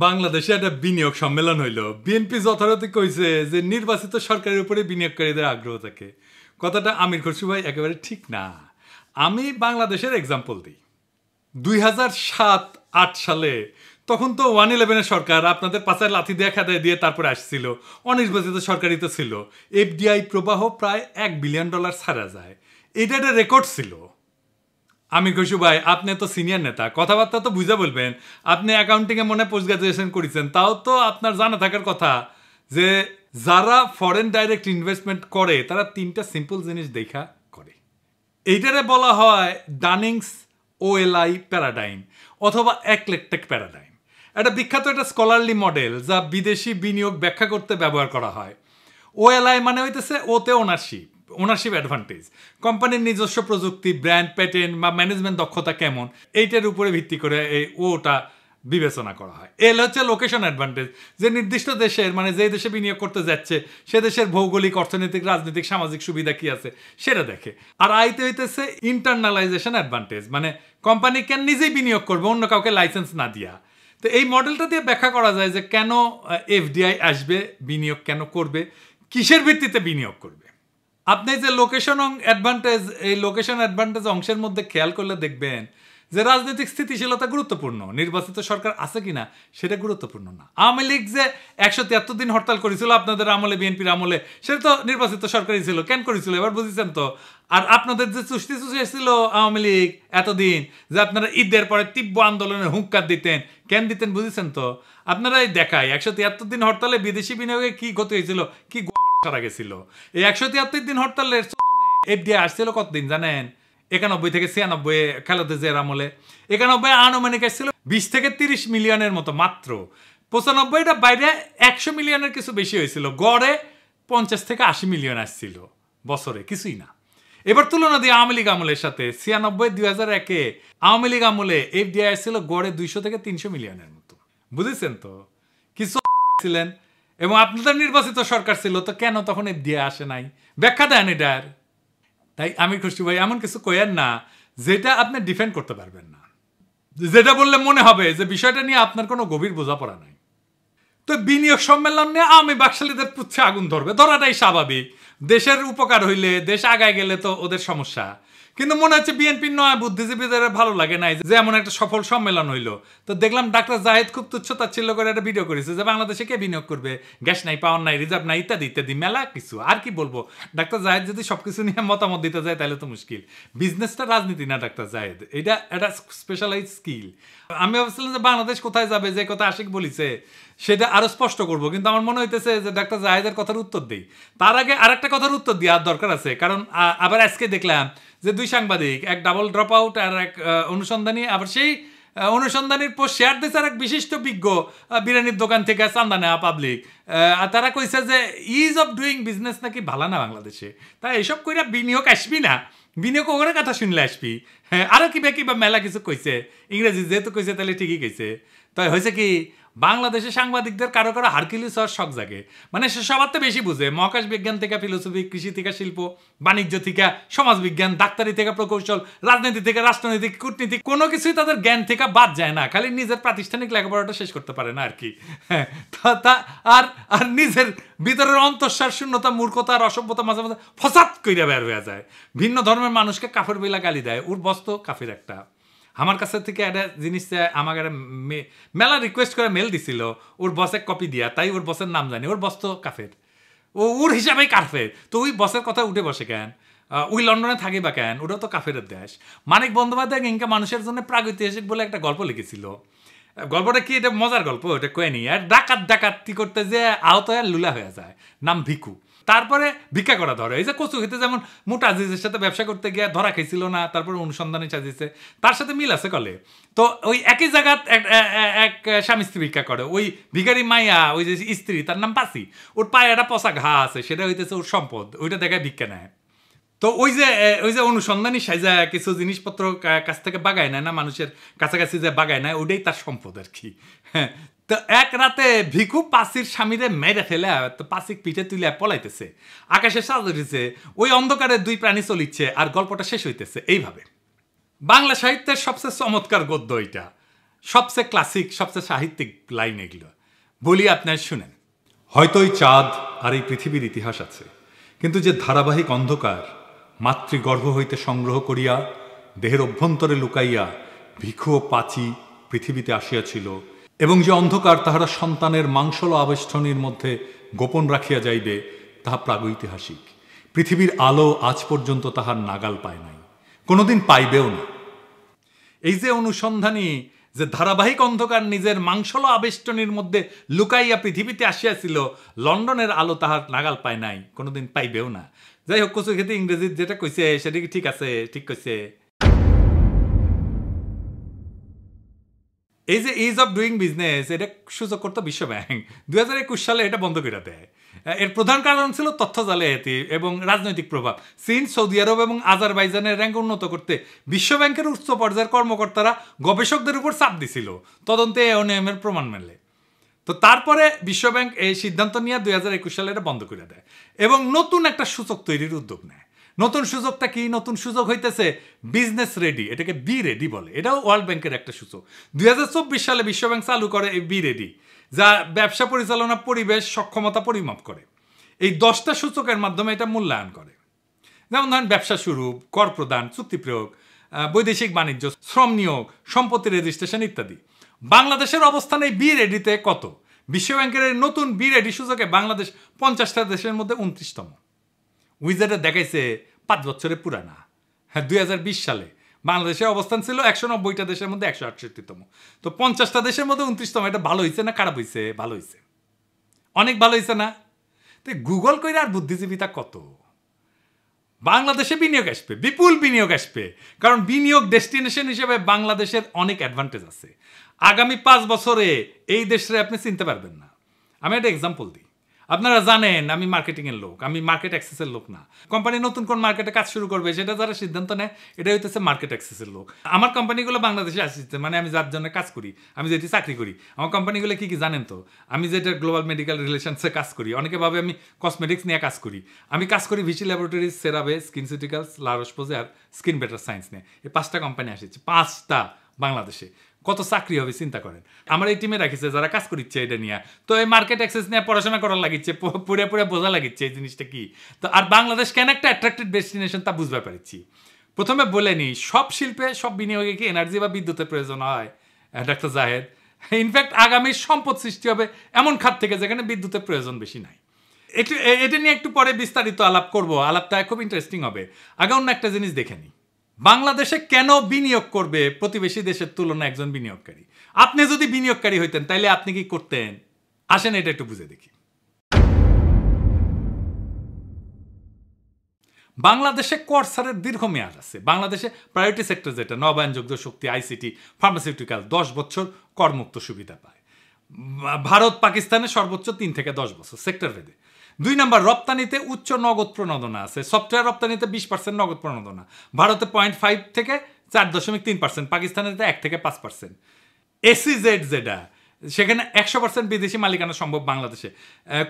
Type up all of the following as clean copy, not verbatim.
বাংলাদেশে একটা বিনিয়োগ সম্মেলন হইল। বিএনপি যথারীতি কইছে যে নির্বাচিত সরকারের উপরে বিনিয়োগকারীদের আগ্রহ থাকে। কথাটা আমির খসরু ভাই একেবারে ঠিক না। আমি বাংলাদেশের এক্সাম্পল দিই। 2007-8 সালে তখন তো 111-এর সরকার আপনাদের পাশে লাথি দিয়ে খেদায় দিয়ে তারপরে আসছিল, অনির্বাচিত সরকারই তো ছিল। এফডিআই প্রবাহ প্রায় $1 বিলিয়ন ছাড়া যায়, এটা একটা রেকর্ড ছিল। আমির খসরু ভাই, আপনি তো সিনিয়র নেতা, কথাবার্তা তো বুঝে বলবেন। আপনি অ্যাকাউন্টিংয়ে মনে পোস্ট গ্রাজুয়েশন করেছেন, তাও তো আপনার জানা থাকার কথা যে যারা ফরেন ডাইরেক্ট ইনভেস্টমেন্ট করে তারা 3টা সিম্পল জিনিস দেখা করে। এইটারে বলা হয় ডানিংস ওএলআই প্যারাডাইম অথবা একলেকটেক প্যারাডাইম। একটা বিখ্যাত একটা স্কলারলি মডেল যা বিদেশি বিনিয়োগ ব্যাখ্যা করতে ব্যবহার করা হয়। ওএলআই মানে হইতেছে ওতে ওনারশিপ অ্যাডভান্টেজ, কোম্পানির নিজস্ব প্রযুক্তি, ব্র্যান্ড, প্যাটেন্ট বা ম্যানেজমেন্ট দক্ষতা কেমন, এইটার উপরে ভিত্তি করে এই ওটা বিবেচনা করা হয়। এল হচ্ছে লোকেশন অ্যাডভান্টেজ, যে নির্দিষ্ট দেশের মানে যে দেশে বিনিয়োগ করতে যাচ্ছে সে দেশের ভৌগোলিক, অর্থনৈতিক, রাজনৈতিক, সামাজিক সুবিধা কি আছে সেটা দেখে। আর আইতে হইতেছে ইন্টারনালাইজেশন অ্যাডভান্টেজ, মানে কোম্পানি কেন নিজেই বিনিয়োগ করবে অন্য কাউকে লাইসেন্স না দিয়া। তো এই মডেলটা দিয়ে ব্যাখ্যা করা যায় যে কেন এফডিআই আসবে, বিনিয়োগ কেন করবে, কিসের ভিত্তিতে বিনিয়োগ করবে। আপনি যে লোকেশন অ্যাডভান্টেজ, এই লোকেশন অ্যাডভান্টেজ অংশের মধ্যে খেয়াল করলে দেখবেন যে রাজনৈতিক স্থিতিশীলতা গুরুত্বপূর্ণ, নির্বাচিত সরকার আছে কিনা সেটা গুরুত্বপূর্ণ না। আওয়ামী লীগ যে 173 দিন হরতাল করেছিল আপনাদের আমলে, বিএনপির আমলে, সেটা তো নির্বাচিত সরকারই ছিল, কেন করেছিল এবার বুঝেছেন তো। আর আপনাদের যে চুষ্টি ছিল আওয়ামী লীগ এতদিন, যে আপনারা ঈদের পরে তীব্র আন্দোলনের হুঙ্কার দিতেন, কেন দিতেন বুঝেছেন তো। আপনারা এই দেখায় 173 দিন হরতালে বিদেশি বিনিয়োগে কি ক্ষতি হয়েছিল, কি সারা গেছিল। এই 173 দিন হরতালের এফডিআই আসছিল কতদিন জানেন? 91 থেকে 96 খালেদা জিয়ার আমলে। 91 আনুমানিক আসছিল 20 থেকে 30 মিলিয়নের মতো মাত্র। 95টা বাইরে 100 মিলিয়নের কিছু বেশি হয়েছিল, গড়ে 50 থেকে 80 মিলিয়ন আসছিল বছরে, কিছুই না। এবার তুলনা দিয়ে আওয়ামী লীগ আমলের সাথে 96-2001 আওয়ামী লীগ আমলে এফডিআই আসছিল গড়ে 200 থেকে 300 মিলিয়নের মতো, বুঝেছেন তো। কিছু ছিলেন এবং আপনাদের নির্বাচিত সরকার ছিল, তো কেন তখন এফডিআই আসে নাই, ব্যাখ্যা দেন এটার। তাই আমির খসরু ভাই এমন কিছু কয়েন না যেটা আপনি ডিফেন্ড করতে পারবেন না, যেটা বললে মনে হবে যে বিষয়টা নিয়ে আপনার কোনো গভীর বোঝাপড়া নাই। তো বিনিয়োগ সম্মেলন নিয়ে আমি বাকশালীদের পুচ্ছে আগুন ধরাটাই স্বাভাবিক। দেশের উপকার হইলে, দেশ আগায় গেলে তো ওদের সমস্যা। কিন্তু মনে হচ্ছে বিএনপির নয় বুদ্ধিজীবীদের ভালো লাগে নাই যে এমন একটা সফল সম্মেলন হইলো। তো দেখলাম ডাক্তার জাহেদ খুব তুচ্ছ-তাচ্ছিল্য করে একটা ভিডিও করেছে যে বাংলাদেশে কে বিনিয়োগ করবে, গ্যাস নাই, পাওয়ার নাই, রিজার্ভ নাই, ইত্যাদি ইত্যাদি মেলা কিছু। আর কি বলবো, ডাক্তার জাহেদ যদি সবকিছু নিয়ে মতামত দিতে যায় তাহলে তো মুশকিল। বিজনেসটা রাজনীতি না ডাক্তার জাহেদ, এটা একটা স্পেশালাইজ স্কিল। আমি ভাবছিলাম যে বাংলাদেশ কোথায় যাবে, যে কথা আশিক বলিছে সেটা আরো স্পষ্ট করবো, কিন্তু আমার মনে হইতেছে যে ডাক্তার জাহেদের কথার উত্তর দিই। তার আগে আরেকটা কথার উত্তর দেওয়ার দরকার আছে, কারণ আবার আজকে দেখলাম যে 2 সাংবাদিক, এক ডাবল ড্রপ আউট আর এক অনুসন্ধানী, আবার সেই অনুসন্ধানীর পোস্ট শেয়ার দিয়েছে আর এক বিশিষ্ট বিজ্ঞ বিরিয়ানির দোকান থেকে চান্দা নেওয়া পাবলিক। আর তারা কইছে যে ইজ অফ ডুইং বিজনেস নাকি ভালো না বাংলাদেশে, তাই এইসব কইরা বিনিয়োগ আসবি না, বিনিয়োগ ওখানে কথা শুনলে আসবি। হ্যাঁ, আরও কিবা মেলা কিছু কইছে, ইংরেজি যেহেতু কইছে তাহলে ঠিকই কইছে। তাই হয়েছে কি, বাংলাদেশে সাংবাদিকদের কারো কারো হারকিউলিস হওয়ার শখ জাগে। মানে সে সবার তো বেশি বুঝে, মহাকাশ বিজ্ঞান থেকে ফিলোসফি, কৃষি থেকে শিল্প, বাণিজ্য থেকে সমাজবিজ্ঞান, ডাক্তারি থেকে প্রকৌশল, রাজনীতি থেকে রাষ্ট্রনীতি, কূটনীতি, কোনো কিছুই তাদের জ্ঞান থেকে বাদ যায় না, খালি নিজের প্রাতিষ্ঠানিক লেখাপড়াটা শেষ করতে পারে না আর কি। হ্যাঁ, আর নিজের ভিতরের অন্তঃসার, শূন্যতা, মূর্খতা আর অসভ্যতা মাঝে মাঝে ফসাদ কইরা বের হয়ে যায়। ভিন্ন ধর্মের মানুষকে কাফের বইলা গালি দেয়, ওর বস্ত কাফের একটা। আমার কাছে থেকে একটা জিনিস আমাকে মেলা রিকোয়েস্ট করে মেল দিছিল ওর বসে কপি দিয়া, তাই ওর বসের নাম জানি, ওর বস তো কাফের, ওর হিসাবেই কাফের। তো ওই বসের কথা উঠে বসে কেন, ওই লন্ডনে থাকি বা কেন, ওটা তো কাফের দেশ। মানিক বন্দ্যোপাধ্যায় ইনকা মানুষের জন্য প্রাগৈতিহাসিক বলে একটা গল্প লিখেছিল। গল্পটা কি, এটা মজার গল্প, এটা কয়নি। আর ডাকাতি করতে যে আহত হয়ে লুলা হয়ে যায়, নাম ভিকু। তারপরে ভিক্ষা করা ধরে, এই যে কচু খেতে যেমন মোটা আজিজের সাথে ব্যবসা করতে গিয়ে ধরা খেয়েছিল না, তারপরে অনুসন্ধানে চাজিয়েছে, তার সাথে মিল আছে কলে। তো ওই একই জায়গাত এক স্বামী স্ত্রী ভিক্ষা করে, ওই ভিখারি মাইয়া, ওই যে স্ত্রী, তার নাম পাসি, ওর পায়ে একটা পচা ঘা আছে, সেটা হইতেছে ওর সম্পদ, ওইটা দেখায় ভিক্ষা নেয়। তো ওই যে অনুসন্ধানী সাইজা কিছু জিনিসপত্র কাছ থেকে বাগায় নেয় না, মানুষের কাছাকাছি যে বাগায় নেয়, ওইটাই তার সম্পদ আর কি। হ্যাঁ, তো এক রাতে ভিখু পাসির স্বামীরে মেরে ফেলে তো পাসিক পিঠে তুলে পলাইতেছে, আকাশে সাজ উঠেছে, ওই অন্ধকারে 2 প্রাণী চলিচ্ছে, আর গল্পটা শেষ হইতেছে এইভাবে। বাংলা সাহিত্যের সবচেয়ে চমৎকার গদ্য এটা। সবচেয়ে ক্লাসিক, সবচেয়ে সাহিত্যিক লাইন এগুলো, বলি আপনার শুনেন। হয়তো এই চাঁদ আর এই পৃথিবীর ইতিহাস আছে, কিন্তু যে ধারাবাহিক অন্ধকার মাতৃগর্ভ হইতে সংগ্রহ করিয়া দেহের অভ্যন্তরে লুকাইয়া ভিক্ষু ও পাচি পৃথিবীতে আসিয়াছিল, এবং যে অন্ধকার তাহারা সন্তানের মাংসল আবেষ্টনীর মধ্যে গোপন রাখিয়া যাইবে, তাহা প্রাগৈতিহাসিক। পৃথিবীর আলো আজ পর্যন্ত তাহার নাগাল পায় নাই, কোনোদিন পাইবেও না। এই যে অনুসন্ধানী যে ধারাবাহিক অন্ধকার নিজের মাংসল আবেষ্টনীর মধ্যে লুকাইয়া পৃথিবীতে আসিয়াছিল, লন্ডনের আলো তাহার নাগাল পায় নাই, কোনোদিন পাইবেও না। যাই হোক, কচু খেতে ইংরেজি যেটা কইছে সেটা কি ঠিক আছে? ঠিক কইছে। এই যে ইজ অফ ডুইং বিজনেস, এটা সূচক করতো বিশ্বব্যাংক 2021 সালে এটা বন্ধ করে দেয়। এর প্রধান কারণ ছিল তথ্য জালিয়াতি এবং রাজনৈতিক প্রভাব। চীন, সৌদি আরব এবং আজারবাইজানের র্যাঙ্ক উন্নত করতে বিশ্বব্যাংকের উচ্চ পর্যায়ের কর্মকর্তারা গবেষকদের উপর চাপ দিছিল, তদন্তে এই অনিয়মের প্রমাণ মেলে। তো তারপরে বিশ্বব্যাংক এই সিদ্ধান্ত নিয়ে 2021 সালে এটা বন্ধ করে দেয় এবং নতুন একটা সূচক তৈরির উদ্যোগ নেয়। নতুন সূচকটা কি? নতুন সূচক হইতেছে বিজনেস রেডি, এটাকে বি রেডি বলে। এটাও ওয়ার্ল্ড ব্যাংকের একটা সূচক। 2024 সালে বিশ্বব্যাংক চালু করে এই বি রেডি, যা ব্যবসা পরিচালনা, পরিবেশ, সক্ষমতা পরিমাপ করে। এই 10টা সূচকের মাধ্যমে এটা মূল্যায়ন করে। যেমন ধরেন ব্যবসা শুরু, কর প্রদান, চুক্তি প্রয়োগ, বৈদেশিক বাণিজ্য, শ্রম নিয়োগ, সম্পত্তি রেজিস্ট্রেশন ইত্যাদি। বাংলাদেশের অবস্থান এই বি রেডিতে কত? বিশ্বব্যাংকের এই নতুন বি রেডি সূচকে বাংলাদেশ 50টা দেশের মধ্যে 29তম। উইজারে দেখাইছে 5 বছরে পুরানা। হ্যাঁ, 2020 সালে বাংলাদেশের অবস্থান ছিল 190টা দেশের মধ্যে 168তম। তো 50টা দেশের মধ্যে 29তম। এটা ভালো হয়েছে না খারাপ হয়েছে? ভালো হয়েছে, অনেক ভালো হয়েছে না? তো গুগল কইরা আর বুদ্ধিজীবিতা কত? বাংলাদেশে বিনিয়োগ আসবে, বিপুল বিনিয়োগ আসবে, কারণ বিনিয়োগ ডেস্টিনেশন হিসেবে বাংলাদেশের অনেক অ্যাডভান্টেজ আছে। আগামী 5 বছরে এই দেশে আপনি চিনতে পারবেন না। আমি একটা এক্সাম্পল দিই। আপনারা জানেন আমি মার্কেটিংয়ের লোক, আমি মার্কেট অ্যাক্সেসের লোক না। কোম্পানি নতুন কোন মার্কেটে কাজ শুরু করবে সেটা যারা সিদ্ধান্ত নেয়, এটা হইতেছে মার্কেট অ্যাক্সেসের লোক। আমার কোম্পানিগুলো বাংলাদেশে আসছে, মানে আমি যার জন্য কাজ করি, আমি যেটি চাকরি করি, আমার কোম্পানিগুলো কি কি জানেন তো? আমি যেটা গ্লোবাল মেডিকেল রিলেশনসে কাজ করি, অনেকে ভাবে আমি কসমেটিক্স নিয়ে কাজ করি। আমি কাজ করি ভিসি ল্যাবরেটরিজ, সেরাবে, স্কিনসিউটিক্যালস, লারোস-পোজে আর স্কিন বেটার সায়েন্স নিয়ে। এই 5টা কোম্পানি আসছে, 5টা বাংলাদেশে। কত চাকরি হবে চিন্তা করেন। আমার এই টিমে রাখিছে যারা কাজ করিচ্ছে এটা নিয়ে। তো এই মার্কেট অ্যাক্সেস নিয়ে পড়াশোনা করার লাগিচ্ছে, পুরে পুরে বোঝা লাগিচ্ছে এই জিনিসটা কি। তো আর বাংলাদেশ কেন একটা অ্যাট্রাক্টিভ ডেস্টিনেশন তা বুঝতে পারছি। প্রথমে বলে নিই, সব শিল্পে, সব বিনিয়োগে কি এনার্জি বা বিদ্যুতের প্রয়োজন হয়, ডাক্তার জাহেদ? ইনফ্যাক্ট আগামী সম্পদ সৃষ্টি হবে এমন খাত থেকে যেখানে বিদ্যুতের প্রয়োজন বেশি নাই। এটা নিয়ে একটু পরে বিস্তারিত আলাপ করব, আলাপটা খুব ইন্টারেস্টিং হবে। আগে অন্য একটা জিনিস দেখে নিই, বাংলাদেশে কেন বিনিয়োগ করবে প্রতিবেশী দেশের তুলনায় একজন বিনিয়োগকারী? আপনি যদি বিনিয়োগকারী হইতেন তাইলে আপনি কি করতেন? আসেন এটা একটু বুঝে দেখি। বাংলাদেশে কর ছাড়ের দীর্ঘমেয়াদ আছে। বাংলাদেশে প্রায়োরিটি সেক্টর যেটা নবায়নযোগ্য শক্তি, আইসিটি, ফার্মাসিউটিক্যাল 10 বছর করমুক্ত সুবিধা পায়। ভারত পাকিস্তানে সর্বোচ্চ 3 থেকে 10 বছর সেক্টর ভেদে। 2 নম্বর, রপ্তানিতে উচ্চ নগদ প্রণোদনা আছে। সফটওয়্যার রপ্তানিতে 20% নগদ প্রণোদনা, ভারতে 0.5 থেকে 4.3%, পাকিস্তানেতে 1 থেকে 5%। এসিজেড যেটা, সেখানে 100% বিদেশি মালিকানা সম্ভব। বাংলাদেশে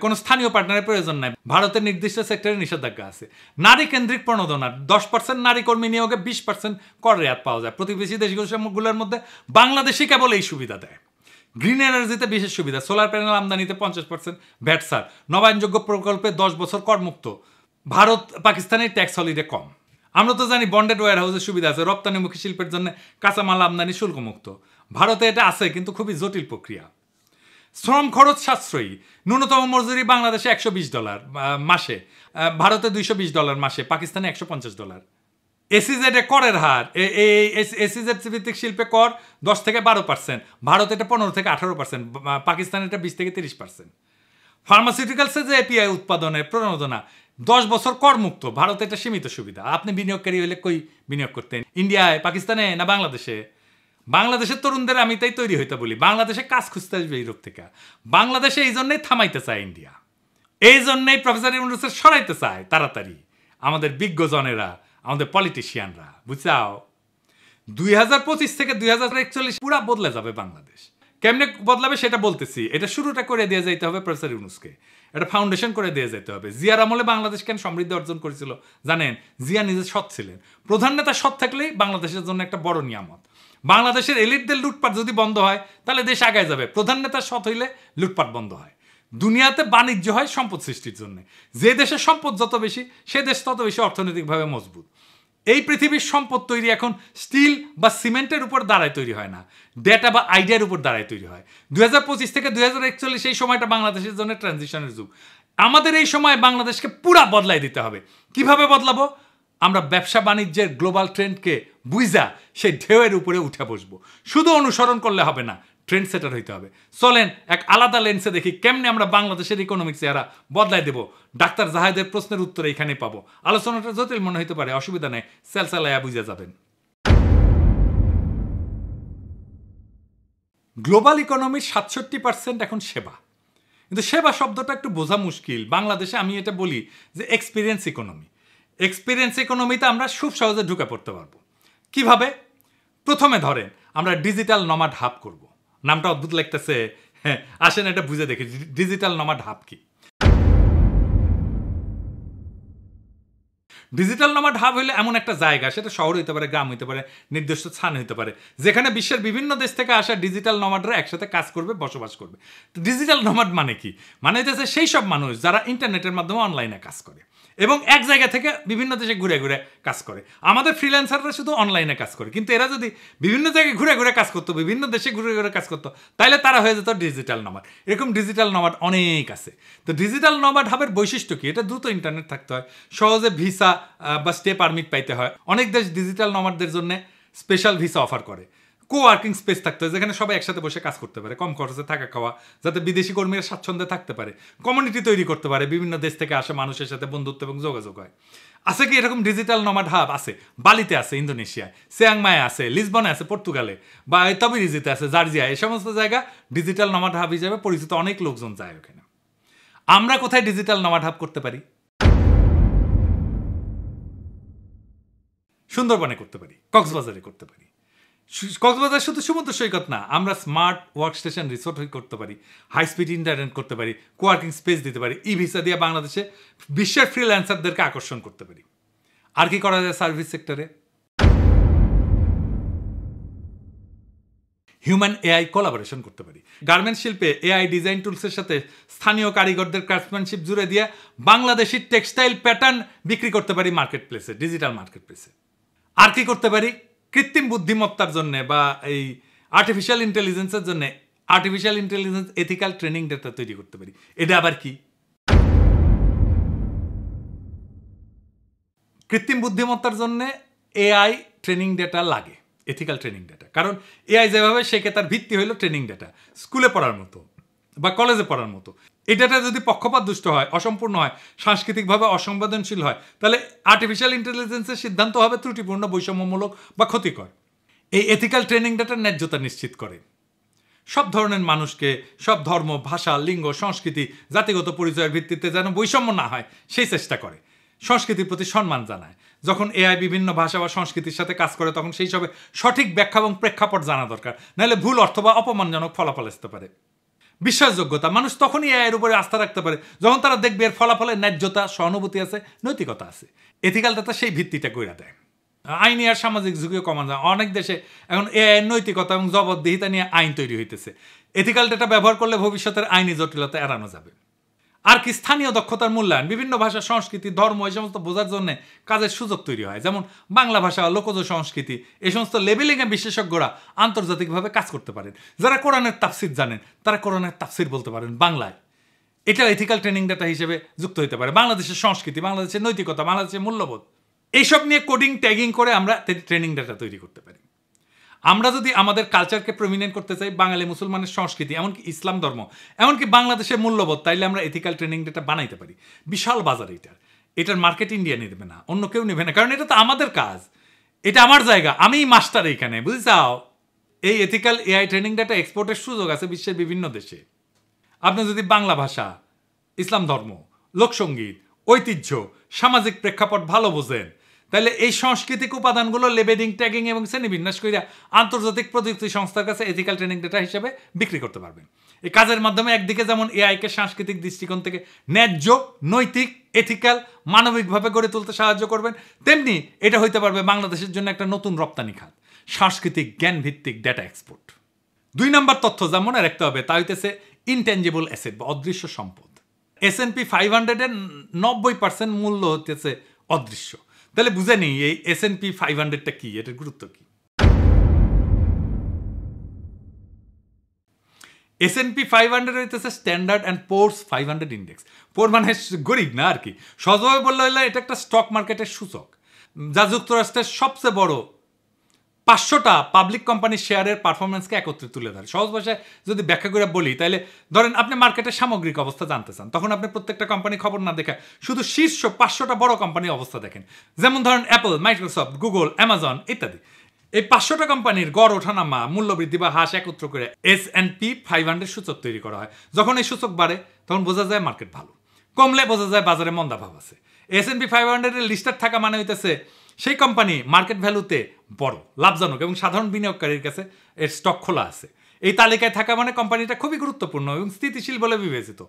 কোনো স্থানীয় পার্টনারের প্রয়োজন নাই। ভারতের নির্দিষ্ট সেক্টরে নিষেধাজ্ঞা আছে। নারী কেন্দ্রিক প্রণোদনা, 10% নারী কর্মী নিয়োগে 20% কর রেয়াত পাওয়া যায়। প্রতিবেশী দেশগুলোর মধ্যে বাংলাদেশই কেবল এই সুবিধা দেয়। গ্রিন এনার্জিতে বিশেষ সুবিধা, সোলার প্যানেল আমদানিতে 50% ভ্যাট ছাড়, নবায়নযোগ্য প্রকল্পে 10 বছর করমুক্ত। ভারত পাকিস্তানের ট্যাক্স হলিডে কম। আমরা তো জানি বন্ডেড ওয়্যার হাউসের সুবিধা আছে, রপ্তানিমুখী শিল্পের জন্য কাঁচামাল আমদানি শুল্কমুক্ত। ভারতে এটা আছে কিন্তু খুবই জটিল প্রক্রিয়া। শ্রম খরচ সাশ্রয়ী, ন্যূনতম মজুরি বাংলাদেশে $120 মাসে, ভারতে $220 মাসে, পাকিস্তানে $150। এসিজেড করের হার, এসিজেড ভিত্তিক শিল্পে কর 10 থেকে 12%, ভারত এটা 15 থেকে 18%, পাকিস্তান এটা 20 থেকে 30%। ফার্মাসিউটিক্যালসে যে এপিআই উৎপাদনের প্রণোদনা 10 বছর করমুক্ত, ভারতে এটা সীমিত সুবিধা। আপনি বিনিয়োগকারী হলে কই বিনিয়োগ করতেন? ইন্ডিয়ায়, পাকিস্তানে না বাংলাদেশে? বাংলাদেশের তরুণদের আমি তাই তৈরি হইতে বলি, বাংলাদেশে কাজ খুঁজতে আসবে ইউরোপ থেকে। বাংলাদেশে এই জন্যই থামাইতে চায় ইন্ডিয়া, এই জন্যই প্রফেসর ইউনূসের সরাইতে চায় তাড়াতাড়ি আমাদের বিজ্ঞজনেরা, আমাদের পলিটিশিয়ানরা। বুঝাও, 2025 থেকে 2041 পুরা বদলে যাবে বাংলাদেশ। কেমনে বদলাবে সেটা বলতেছি। এটা শুরুটা করে দিয়ে যেতে হবে প্রফেসর ইউনূসকে, এটা ফাউন্ডেশন করে দিয়ে যেতে হবে। জিয়ার আমলে বাংলাদেশ কেন সমৃদ্ধি অর্জন করেছিল জানেন? জিয়া নিজে সৎ ছিলেন। প্রধান নেতা সৎ থাকলেই বাংলাদেশের জন্য একটা বড় নিয়ামত। বাংলাদেশের এলিটদের লুটপাট যদি বন্ধ হয় তাহলে দেশ আগায় যাবে। প্রধান নেতা সৎ হইলে লুটপাট বন্ধ হয়। দুনিয়াতে বাণিজ্য হয় সম্পদ সৃষ্টির জন্য। যে দেশের সম্পদ যত বেশি সে দেশ তত বেশি অর্থনৈতিকভাবে মজবুত। এই পৃথিবীর সম্পদ তৈরি এখন স্টিল বা সিমেন্টের উপর দাঁড়ায় তৈরি হয় না, ডেটা বা আইডিয়ার উপর দাঁড়ায় তৈরি হয়। 2025 থেকে 2041 এই সময়টা বাংলাদেশের জন্য ট্রানজিশনের যুগ। আমাদের এই সময় বাংলাদেশকে পুরা বদলাই দিতে হবে। কিভাবে বদলাবো? আমরা ব্যবসা বাণিজ্যের গ্লোবাল ট্রেন্ডকে বুঝা সেই ঢেউয়ের উপরে উঠে বসবো। শুধু অনুসরণ করলে হবে না, ট্রেন্ড সেটার হইতে হবে। চলেন এক আলাদা লেন্সে দেখি কেমনে আমরা বাংলাদেশের ইকোনমিক চেহারা বদলাই দেব। ডাক্তার জাহেদের প্রশ্নের উত্তর এখানে পাবো। আলোচনাটা জটিল মনে হইতে পারে, অসুবিধা নেই, সেলসালাইয়া বুঝে যাবেন। গ্লোবাল ইকোনমির 67% এখন সেবা। কিন্তু সেবা শব্দটা একটু বোঝা মুশকিল। বাংলাদেশে আমি এটা বলি যে এক্সপিরিয়েন্স ইকোনমি। এক্সপিরিয়েন্স ইকোনমিতে আমরা খুব সহজে ঢুকে পড়তে পারবো। কিভাবে? প্রথমে ধরেন আমরা ডিজিটাল নমাড হাব করব। নামটা অদ্ভুত লাগতেছে, হ্যাঁ, আসেন এটা বুঝে দেখি ডিজিটাল নমাড হাব কি। ডিজিটাল নমাড হাব হইলে এমন একটা জায়গা, সেটা শহর হইতে পারে, গ্রাম হইতে পারে, নির্দিষ্ট স্থান হইতে পারে, যেখানে বিশ্বের বিভিন্ন দেশ থেকে আসা ডিজিটাল নমাডরা একসাথে কাজ করবে, বসবাস করবে। তো ডিজিটাল নমাড মানে কি? মানে হচ্ছে সেই সব মানুষ যারা ইন্টারনেটের মাধ্যমে অনলাইনে কাজ করে এবং এক জায়গা থেকে বিভিন্ন দেশে ঘুরে ঘুরে কাজ করে। আমাদের ফ্রিল্যান্সাররা শুধু অনলাইনে কাজ করে, কিন্তু এরা যদি বিভিন্ন জায়গায় ঘুরে ঘুরে কাজ করতো, বিভিন্ন দেশে ঘুরে ঘুরে কাজ করতো, তাহলে তারা হয়ে যেত ডিজিটাল নমাড। এরকম ডিজিটাল নমাড অনেক আছে। তো ডিজিটাল নমাড হাবের বৈশিষ্ট্য কি? এটা দ্রুত ইন্টারনেট থাকতে হয়, সহজে ভিসা বা স্টে পারমিট পাইতে হয়। অনেক দেশ ডিজিটাল নমাডদের জন্য স্পেশাল ভিসা অফার করে। কোওয়ার্কিং স্পেস থাকতে হয়, যেখানে সবাই একসাথে বসে কাজ করতে পারে, কম খরচে থাকা খাওয়া, যাতে বিদেশি কর্মীরা স্বাচ্ছন্দ্যে থাকতে পারে, কমিউনিটি তৈরি করতে পারে, বিভিন্ন দেশ থেকে আসা মানুষের সাথে বন্ধুত্ব এবং যোগাযোগ হয়। আছে কি এরকম ডিজিটাল নমাড হাব? আছে। বালিতে আছে, ইন্দোনেশিয়ায়, চিয়াংমায়ে আছে, লিসবনে আছে, পর্তুগালে, বা তবিরিজিতে আছে, জর্জিয়া। এই সমস্ত জায়গা ডিজিটাল নমাড হাব হিসেবে পরিচিত। অনেক লোকজন যায় ওখানে। আমরা কোথায় ডিজিটাল নমাড হাব করতে পারি? সুন্দরবনে করতে পারি, কক্সবাজারে করতে পারি। কক্সবাজার শুধু সমুদ্র সৈকত না, আমরা স্মার্ট ওয়ার্ক স্টেশন রিসোর্ট করতে পারি, হাই স্পিড ইন্টারনেট করতে পারি, কোয়ার্কিং স্পেস দিতে পারি, ই ভিসা দিয়ে বাংলাদেশে বিশ্বের ফ্রিল্যান্সারদেরকে আকর্ষণ করতে পারি। আর কি করা যায় সার্ভিস সেক্টরে? হিউম্যান এআই কোলাবোরেশন করতে পারি। গার্মেন্টস শিল্পে এআই ডিজাইন টুলসের সাথে স্থানীয় কারিগরদের ক্রাফটম্যানশিপ জুড়ে দিয়ে বাংলাদেশি টেক্সটাইল প্যাটার্ন বিক্রি করতে পারি মার্কেট প্লেসে, ডিজিটাল মার্কেট প্লেসে। আর কি করতে পারি? কৃত্রিম বুদ্ধিমত্তার জন্য বা এই আর্টিফিশিয়াল ইন্টেলিজেন্সের জন্য artificial intelligence ethical training data তৈরি করতে পারি। এটা আবার কি? কৃত্রিম বুদ্ধিমত্তার জন্য এআই ট্রেনিং ডেটা লাগে, এথিক্যাল ট্রেনিং ডেটা। কারণ এআই যেভাবে শেখে তার ভিত্তি হইল ট্রেনিং ডেটা, স্কুলে পড়ার মতো বা কলেজে পড়ার মতো। এই ডেটা যদি পক্ষপাত দুষ্ট হয়, অসম্পূর্ণ হয়, সাংস্কৃতিকভাবে অসংবেদনশীল হয়, তাহলে আর্টিফিশিয়াল ইন্টেলিজেন্সের সিদ্ধান্ত হবে ত্রুটিপূর্ণ, বৈষম্যমূলক বা ক্ষতিকর। এই এথিক্যাল ট্রেনিং ডেটার ন্যায্যতা নিশ্চিত করে। সব ধরনের মানুষকে, সব ধর্ম, ভাষা, লিঙ্গ, সংস্কৃতি, জাতিগত পরিচয়ের ভিত্তিতে যেন বৈষম্য না হয় সেই চেষ্টা করে। সংস্কৃতির প্রতি সম্মান জানায়। যখন এআই বিভিন্ন ভাষা বা সংস্কৃতির সাথে কাজ করে তখন সেই সবে সঠিক ব্যাখ্যা এবং প্রেক্ষাপট জানা দরকার, নাহলে ভুল অর্থ বা অপমানজনক ফলাফল আসতে পারে। বিশ্বাসযোগ্যতা, মানুষ তখনই এর উপরে আস্থা রাখতে পারে যখন তারা দেখবে এর ফলাফলে ন্যায্যতা, সহানুভূতি আছে, নৈতিকতা আছে। এথিক্যাল ডাটা সেই ভিত্তিটা কইরা দেয়। আইনি আর সামাজিক ঝুঁকিও কমানো যায়। অনেক দেশে এখন এআই নৈতিকতা এবং জবাবদিহিতা নিয়ে আইন তৈরি হইতেছে। এথিক্যাল ডাটা ব্যবহার করলে ভবিষ্যতের আইনি জটিলতা এড়ানো যাবে। আর কি? স্থানীয় দক্ষতার মূল্যায়ন। বিভিন্ন ভাষা, সংস্কৃতি, ধর্ম এই সমস্ত বোঝার জন্য কাজের সুযোগ তৈরি হয়। যেমন বাংলা ভাষা, লোকজ সংস্কৃতি, এই সমস্ত লেবেলিংয়ে বিশেষজ্ঞরা আন্তর্জাতিকভাবে কাজ করতে পারেন। যারা কোরআনের তাফসির জানেন তারা কোরআনের তাফসির বলতে পারেন বাংলায়। এটা এথিক্যাল ট্রেনিং ডাটা হিসেবে যুক্ত হতে পারে। বাংলাদেশের সংস্কৃতি, বাংলাদেশের নৈতিকতা, বাংলাদেশের মূল্যবোধ, এইসব নিয়ে কোডিং, ট্যাগিং করে আমরা ট্রেনিং ডাটা তৈরি করতে পারি। আমরা যদি আমাদের কালচারকে প্রমিনেন্ট করতে চাই, বাঙালি মুসলমানের সংস্কৃতি, এমনকি ইসলাম ধর্ম, এমনকি বাংলাদেশের মূল্যবোধ, তাইলে আমরা এথিক্যাল ট্রেনিং ডেটা বানাইতে পারি। বিশাল বাজার এটার মার্কেট ইন্ডিয়া নেবে না, অন্য কেউ নেবে না, কারণ এটা তো আমাদের কাজ, এটা আমার জায়গা, আমিই মাস্টার এইখানে, বুঝছাও? এই এথিক্যাল এআই ট্রেনিং ডেটা এক্সপোর্টের সুযোগ আছে বিশ্বের বিভিন্ন দেশে। আপনি যদি বাংলা ভাষা, ইসলাম ধর্ম, লোকসঙ্গীত, ঐতিহ্য, সামাজিক প্রেক্ষাপট ভালো বোঝেন, তাহলে এই সাংস্কৃতিক উপাদানগুলো লেবেলিং, ট্যাগিং এবং শ্রেণীবিন্যাস করে আন্তর্জাতিক প্রযুক্তি সংস্থার কাছে এথিক্যাল ট্রেনিং ডেটা হিসেবে বিক্রি করতে পারবেন। এই কাজের মাধ্যমে একদিকে যেমন এআইকে সাংস্কৃতিক দৃষ্টিকোণ থেকে ন্যায্য, নৈতিক, এথিক্যাল, মানবিকভাবে গড়ে তুলতে সাহায্য করবেন, তেমনি এটা হইতে পারবে বাংলাদেশের জন্য একটা নতুন রপ্তানি খাত। সাংস্কৃতিক জ্ঞান ভিত্তিক ডেটা এক্সপোর্ট। 2 নম্বর তথ্য যা মনে রাখতে হবে তা হইতেছে ইনট্যাঞ্জিবল অ্যাসেট বা অদৃশ্য সম্পদ। S&P 500 এর 90% মূল্য হতেছে অদৃশ্য। তাহলে বুঝে নিই এই S&P 500টা কি, এটার গুরুত্ব কি। S&P 500 হইতেছে স্ট্যান্ডার্ড অ্যান্ড পোর্স 500 ইন্ডেক্স। পোর মানে গরিব না আর কি, সহজভাবে বললে হইলে এটা একটা স্টক মার্কেটের সূচক যা যুক্তরাষ্ট্রের সবচেয়ে বড় 500টা পাবলিক কোম্পানির শেয়ারের পারফরমেন্সকে একত্রে তুলে ধরে। সহজ ভাষায় যদি ব্যাখ্যা করে বলি, তাহলে ধরেন আপনি মার্কেটের সামগ্রিক অবস্থা জানতে চান, তখন আপনি প্রত্যেকটা কোম্পানি খবর না দেখে শুধু শীর্ষ 500টা বড় কোম্পানির অবস্থা দেখেন। যেমন ধরেন অ্যাপল, মাইক্রোসফট, গুগল, অ্যামাজন ইত্যাদি। এই 500টা কোম্পানির গড় ওঠানামা, মূল্যবৃদ্ধি বা হ্রাস একত্র করে S&P 500 সূচক তৈরি করা হয়। যখন এই সূচক বাড়ে তখন বোঝা যায় মার্কেট ভালো, কমলে বোঝা যায় বাজারে মন্দাভাব আছে। S&P 500 এর লিস্টেড থাকা মানে হইতেছে সেই কোম্পানি মার্কেট ভ্যালুতে বড়, লাভজনক এবং সাধারণ বিনিয়োগকারীর কাছে এর স্টক খোলা আছে। এই তালিকায় থাকা মানে কোম্পানিটা খুবই গুরুত্বপূর্ণ এবং স্থিতিশীল বলে বিবেচিত।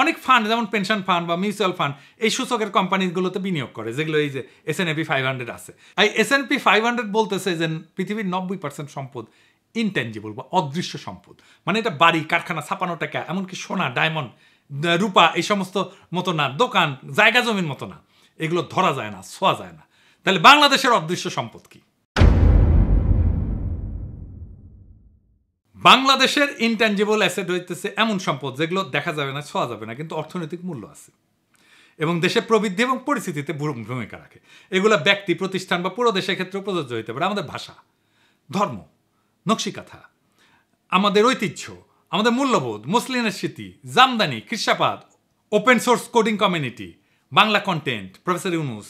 অনেক ফান্ড যেমন পেনশন ফান্ড বা মিউচুয়াল ফান্ড এই সূচকের কোম্পানিগুলোতে বিনিয়োগ করে, যেগুলো এই যে S&P 500 আছে। এই S&P 500 বলতেছে যে পৃথিবীর 90% সম্পদ ইনট্যাঞ্জিবল বা অদৃশ্য সম্পদ। মানে এটা বাড়ি, কারখানা, ছাপানো টাকা, এমনকি সোনা, ডায়মন্ড, রূপা এই সমস্ত মতো না, দোকান, জায়গা জমির মতো না, এগুলো ধরা যায় না, ছোঁয়া যায় না। তাহলে বাংলাদেশের অদৃশ্য সম্পদ কি? বাংলাদেশের ইনট্যাঞ্জিবল অ্যাসেট হইতেছে এমন সম্পদ যেগুলো দেখা যাবে না, ছোঁয়া যাবে না, কিন্তু অর্থনৈতিক মূল্য আছে এবং দেশের প্রবৃদ্ধি এবং পরিস্থিতিতে ভূমিকা রাখে। এগুলো ব্যক্তি, প্রতিষ্ঠান বা পুরো দেশের ক্ষেত্রে প্রযোজ্য হইতে পারে। আমাদের ভাষা, ধর্ম, নকশিকাথা, আমাদের ঐতিহ্য, আমাদের মূল্যবোধ, মুসলিমের স্মৃতি, জামদানি, কৃষাপাত, open source coding community, Bangla content, professor Yunus,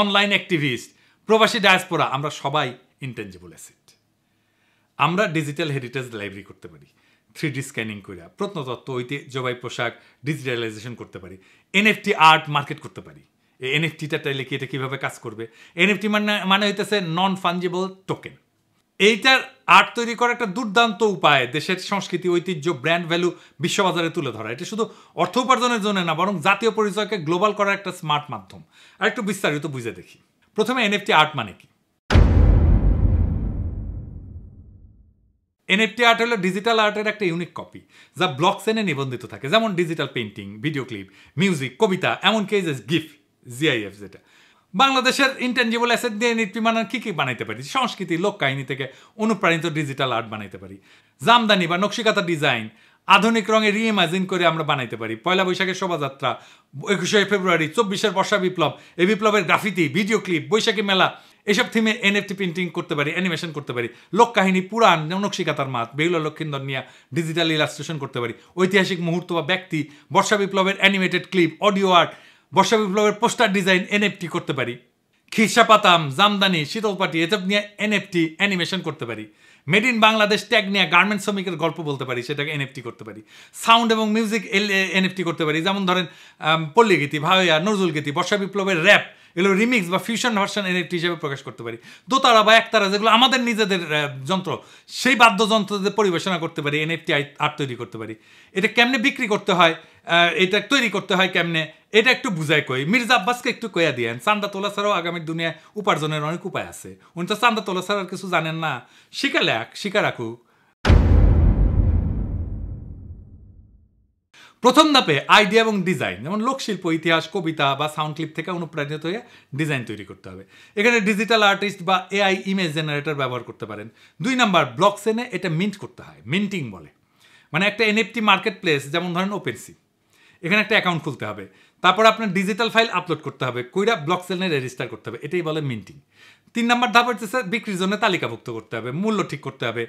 online activist, প্রবাসী ডায়াসপোরা, আমরা সবাই ইনট্যাঞ্জিবল অ্যাসেট। আমরা ডিজিটাল হেরিটেজ লাইব্রেরি করতে পারি, 3D স্ক্যানিং করে প্রত্নতত্ত্ব, ঐতিহ্যবাহী পোশাক ডিজিটালাইজেশন করতে পারি, NFT আর্ট মার্কেট করতে পারি। এই NFTটা তাইলে কি, এটা কীভাবে কাজ করবে? NFT মানে হইতেছে নন ফাঞ্জিবল টোকেন। এইটার আর্ট তৈরি করার একটা দুর্দান্ত উপায় দেশের সংস্কৃতি, ঐতিহ্য, ব্র্যান্ড ভ্যালু বিশ্ববাজারে তুলে ধরা। এটা শুধু অর্থ উপার্জনের জন্য না, বরং জাতীয় পরিচয়কে গ্লোবাল করার একটা স্মার্ট মাধ্যম। আর একটু বিস্তারিত বুঝে দেখি। প্রথমে NFT আর্ট মানে কি? NFT আর্ট হলো ডিজিটাল আর্টের একটা ইউনিক কপি যা ব্লকচেনে নিবন্ধিত থাকে, যেমন digital painting, video clip, music, কবিতা, এমনকি এই যে GIF, যেটা। বাংলাদেশের ইনট্যাঞ্জিবল অ্যাসেট দিয়ে NFT মানে কি কি বানাইতে পারি? সংস্কৃতি, লোক কাহিনী থেকে অনুপ্রাণিত ডিজিটাল আর্ট বানাইতে পারি। জামদানি বা নকশিকাতা ডিজাইন আধুনিক রঙে রিইমাজিন করে আমরা বানাইতে পারি। পয়লা বৈশাখের শোভাযাত্রা, 21শে ফেব্রুয়ারি, 24শে বর্ষা বিপ্লব, এই বিপ্লবের গ্রাফিতি, ভিডিও ক্লিপ, বৈশাখী মেলা, এসব থিমে NFT প্রিন্টিং করতে পারি, অ্যানিমেশন করতে পারি। লোক কাহিনী, পুরাণ, নকশিকাতার মাত, বেহুলা লক্ষিন্দর নিয়ে ডিজিটাল ইলাস্ট্রেশন করতে পারি। ঐতিহাসিক মুহূর্ত বা ব্যক্তি, বর্ষা বিপ্লবের অ্যানিমেটেড ক্লিপ, অডিও আর্ট, বর্ষা বিপ্লবের পোস্টার ডিজাইন NFT করতে পারি। খিরসাপাতাম, জামদানি, শীতলপাটি এসব নিয়ে NFT অ্যানিমেশন করতে পারি। মেড ইন বাংলাদেশ ট্যাগ নিয়ে গার্মেন্ট শ্রমিকের গল্প বলতে পারি, সেটাকে NFT করতে পারি। সাউন্ড এবং মিউজিক NFT করতে পারি, যেমন ধরেন পল্লীগীতি, ভাওয়া, নজরুল গীতি, বর্ষা বিপ্লবের র্যাপ, এগুলো রিমিক্স বা ফিউশন ভার্সন NFT হিসেবে প্রকাশ করতে পারি। দোতারা বা একতারা, যেগুলো আমাদের নিজেদের যন্ত্র, সেই বাদ্যযন্ত্রদের পরিবেশনা করতে পারি, NFT আর্ট তৈরি করতে পারি। এটা কেমনে বিক্রি করতে হয়, এটা তৈরি করতে হয় কেমনে, এটা একটু বুঝায় কই। মির্জা আব্বাসকে একটু কইয়া দিয়েন, চান্দা তোলা ছাড়াও আগামীর দুনিয়ায় উপার্জনের অনেক উপায় আছে। উনি তো চান্দা তোলা ছাড়া কিছু জানেন না, শিখা রাখুক। প্রথম ধাপে আইডিয়া এবং ডিজাইন, যেমন লোকশিল্প, ইতিহাস, কবিতা বা সাউন্ড ক্লিপ থেকে অনুপ্রাণিত হয়ে ডিজাইন তৈরি করতে হবে। এখানে ডিজিটাল আর্টিস্ট বা AI ইমেজ জেনারেটর ব্যবহার করতে পারেন। 2 নাম্বার, ব্লকচেনে এটা মিন্ট করতে হয়, মিন্টিং বলে। মানে একটা NFT মার্কেট প্লেস, যেমন ধরেন OpenSea, এখানে একটা অ্যাকাউন্ট খুলতে হবে, তারপর আপনার ডিজিটাল ফাইল আপলোড করতে হবে, কইরা ব্লকচেনে রেজিস্টার করতে হবে, এটাই বলে মিন্টিং। 3 নাম্বার ধাপ হচ্ছে বিক্রির জন্য তালিকাভুক্ত করতে হবে, মূল্য ঠিক করতে হবে।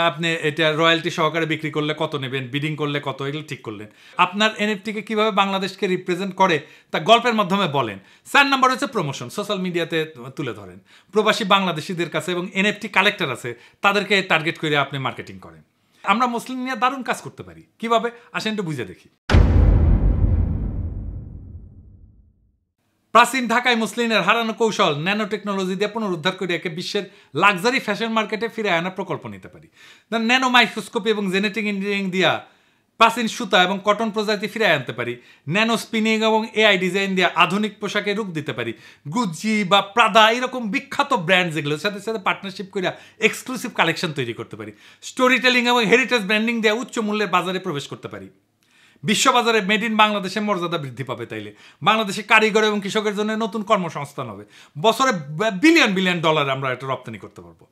আপনি এটা রয়্যালটি সহকারে বিক্রি করলে কত নেবেন, বিডিং করলে কত, এগুলো ঠিক করলেন। আপনার NFTকে কীভাবে বাংলাদেশকে রিপ্রেজেন্ট করে তা গল্পের মাধ্যমে বলেন। 4 নাম্বার হচ্ছে প্রমোশন, সোশ্যাল মিডিয়াতে তুলে ধরেন। প্রবাসী বাংলাদেশিদের কাছে এবং NFT কালেক্টর আছে, তাদেরকে টার্গেট করে আপনি মার্কেটিং করেন। আমরা মুসলিম নিয়ে দারুণ কাজ করতে পারি। কিভাবে আসেন একটু বুঝে দেখি। প্রাচীন ঢাকায় মুসলিমের হারানো কৌশল ন্যানো টেকনোলজি দিয়ে পুনরুদ্ধার করে একে বিশ্বের লাক্সারি ফ্যাশন মার্কেটে ফিরে আনার প্রকল্প নিতে পারি। ন্যানো মাইক্রোস্কোপি এবং জেনেটিক ইঞ্জিনিয়ারিং দিয়া প্রাচীন সুতা এবং কটন প্রজাতি ফিরে আনতে পারি, ন্যানো স্পিনিং এবং এআই ডিজাইন দিয়ে আধুনিক পোশাকে রূপ দিতে পারি, গুচি বা প্রাদা এরকম বিখ্যাত ব্র্যান্ড যেগুলোর সাথে সাথে পার্টনারশিপ করে এক্সক্লুসিভ কালেকশন তৈরি করতে পারি, স্টোরি টেলিং এবং হেরিটেজ ব্র্যান্ডিং দিয়ে উচ্চ মূল্যের বাজারে প্রবেশ করতে পারি। বিশ্ববাজারে মেড ইন বাংলাদেশের মর্যাদা বৃদ্ধি পাবে, তাইলে বাংলাদেশে কারিগর এবং কৃষকের জন্য নতুন কর্মসংস্থান হবে, বছরে বিলিয়ন বিলিয়ন ডলার আমরা এটা রপ্তানি করতে পারবো।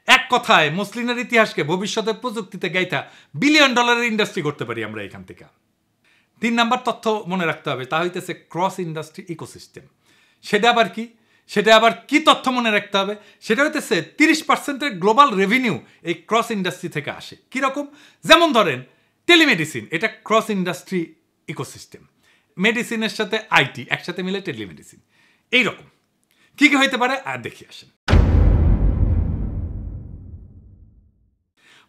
এক কথায় মসলিনের ইতিহাসকে ভবিষ্যতের প্রযুক্তিতে গাইথা বিলিয়ন ডলারের ইন্ডাস্ট্রি করতে পারি আমরা এখান থেকে। 3 নাম্বার তথ্য মনে রাখতে হবে, তা হইতেছে ক্রস ইন্ডাস্ট্রি ইকোসিস্টেম। সেটা আবার কি তথ্য মনে রাখতে হবে? সেটা হইতেছে 30% গ্লোবাল রেভিনিউ এই ক্রস ইন্ডাস্ট্রি থেকে আসে। কিরকম? যেমন ধরেন টেলিমেডিসিন, এটা ক্রস ইন্ডাস্ট্রি ইকোসিস্টেম। মেডিসিনের সাথে আইটি একসাথে মিলে টেলিমেডিসিন। এইরকম কি কি হইতে পারে আর দেখি আসেন।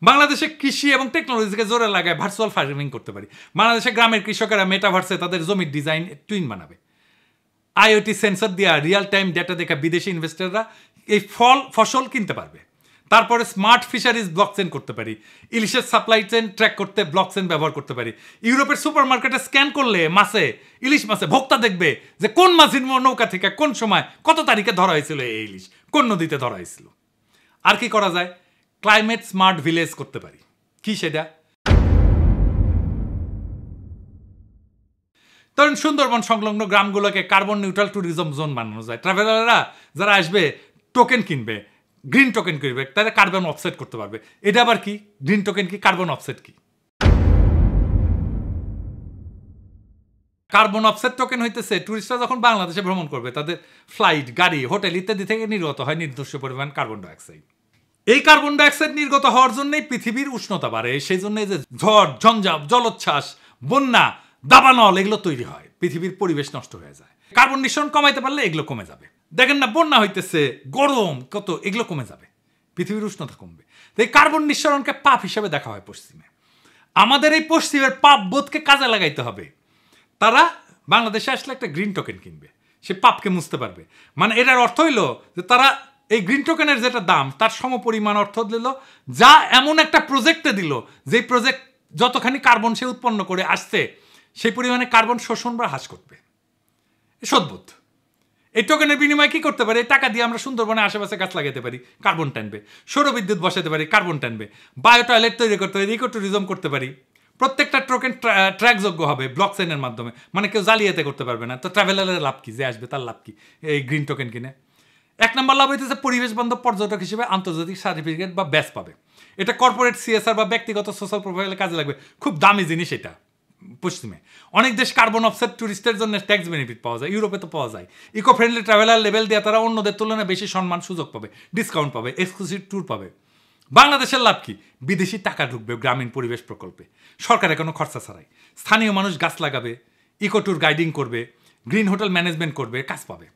বাংলাদেশে কৃষি এবং টেকনোলজিকে জোরে লাগায় ভার্চুয়াল ফার্মিং করতে পারি। বাংলাদেশে গ্রামের কৃষকেরা মেটাভার্সে তাদের জমির ডিজাইন টুইন বানাবে। আইওটি সেন্সর দিয়ে রিয়েল টাইম ডেটা দেখা বিদেশি ইনভেস্টররা এই ফসল কিনতে পারবে। তারপরে স্মার্ট ফিশারিজ ব্লকচেন করতে পারি, ইলিশের সাপ্লাই চেন ট্র্যাক করতে ব্লকচেন ব্যবহার করতে পারি। ইউরোপের সুপার মার্কেটে স্ক্যান করলে ইলিশ মাছে ভোক্তা দেখবে যে কোন মাছের নৌকা থেকে কোন সময় কত তারিখে ধরা হয়েছিল এই ইলিশ, কোন নদীতে ধরা হয়েছিল। আর কি করা যায়? ক্লাইমেট স্মার্ট ভিলেজ করতে পারি। কি সেটা? ধরেন সুন্দরবন সংলগ্ন গ্রামগুলোকে কার্বন নিউট্রাল ট্যুরিজম জোন বানানো যায়। ট্রাভেলাররা যারা আসবে টোকেন কিনবে, গ্রিন টোকেন কিনবে, তারা কার্বন অফসেট করতে পারবে। এটা আবার কি? গ্রিন টোকেন কি? কার্বন অফসেট কি? কার্বন অফসেট টোকেন হইতেছে টুরিস্টরা যখন বাংলাদেশে ভ্রমণ করবে তাদের ফ্লাইট, গাড়ি, হোটেল ইত্যাদি থেকে নির্গত হয় নির্দিষ্ট পরিমাণ কার্বন ডাইঅক্সাইড। এই কার্বন ডাইঅক্সাইড নির্গত হওয়ার জন্যই পৃথিবীর উষ্ণতা বাড়ে। সেই জন্য যে ঝড়, ঝঞ্ঝাপ, জলোচ্ছ্বাস, বন্যা, দাবানল এগুলো তৈরি হয়, পৃথিবীর পরিবেশ নষ্ট হয়ে যায়। কার্বন নিঃসরণ কমাইতে পারলে এগুলো কমে যাবে। দেখেন না, বন্যা হইতেছে, গরম কত, এগুলো কমে যাবে, পৃথিবীর উষ্ণতা কমবে। তো এই কার্বন নিঃসরণকে পাপ হিসেবে দেখা হয় পশ্চিমে। আমাদের এই পশ্চিমের পাপ বোধকে কাজে লাগাইতে হবে। তারা বাংলাদেশে আসলে একটা গ্রিন টোকেন কিনবে, সে পাপকে মুছতে পারবে। মানে এটার অর্থ হইল যে তারা এই গ্রিন টোকেনের যেটা দাম তার সমপরিমাণ অর্থ দিল, যা এমন একটা প্রজেক্টে দিল যে প্রজেক্ট যতখানি কার্বন সে উৎপন্ন করে আসছে সেই পরিমাণে কার্বন শোষণ বা হ্রাস করবে। সদ্বোধ। এই টোকেনের বিনিময়ে কি করতে পারে? টাকা দিয়ে আমরা সুন্দরবনে আশেপাশে গাছ লাগাতে পারি, কার্বন টানবে। সৌরবিদ্যুৎ বসাতে পারি, কার্বন টানবে। বায়ো টয়লেট তৈরি করতে পারি, ইকো ট্যুরিজম করতে পারি। প্রত্যেকটা টোকেন ট্র্যাকযোগ্য হবে ব্লকচেনের মাধ্যমে, মানে কেউ জালিয়াতি করতে পারবে না। তো ট্রাভেলারের লাভ কি? যে আসবে তার লাভ কি এই গ্রিন টোকেন কিনে? 1 নম্বর লাভ হইতেছে পরিবেশ বান্ধব পর্যটক হিসেবে আন্তর্জাতিক সার্টিফিকেট বা ব্যাচ পাবে। এটা কর্পোরেট সিএসআর বা ব্যক্তিগত সোশ্যাল প্রোফাইলে কাজে লাগবে। খুব দামি জিনিস এটা পশ্চিমে। অনেক দেশ কার্বন অফসেট টুরিস্টের জন্য ট্যাক্স বেনিফিট পাওয়া যায়, ইউরোপে তো পাওয়া যায়। ইকো ফ্রেন্ডলি ট্রাভেলার লেভেল দিয়ে তারা অন্যদের তুলনায় বেশি সম্মান সুযোগ পাবে, ডিসকাউন্ট পাবে, এক্সক্লুসিভ ট্যুর পাবে। বাংলাদেশের লাভ কি? বিদেশি টাকা ঢুকবে গ্রামীণ পরিবেশ প্রকল্পে, সরকারের কোনো খরচা ছাড়াই। স্থানীয় মানুষ গাছ লাগাবে, ইকো ট্যুর গাইডিং করবে, গ্রিন হোটেল ম্যানেজমেন্ট করবে, কাজ পাবে।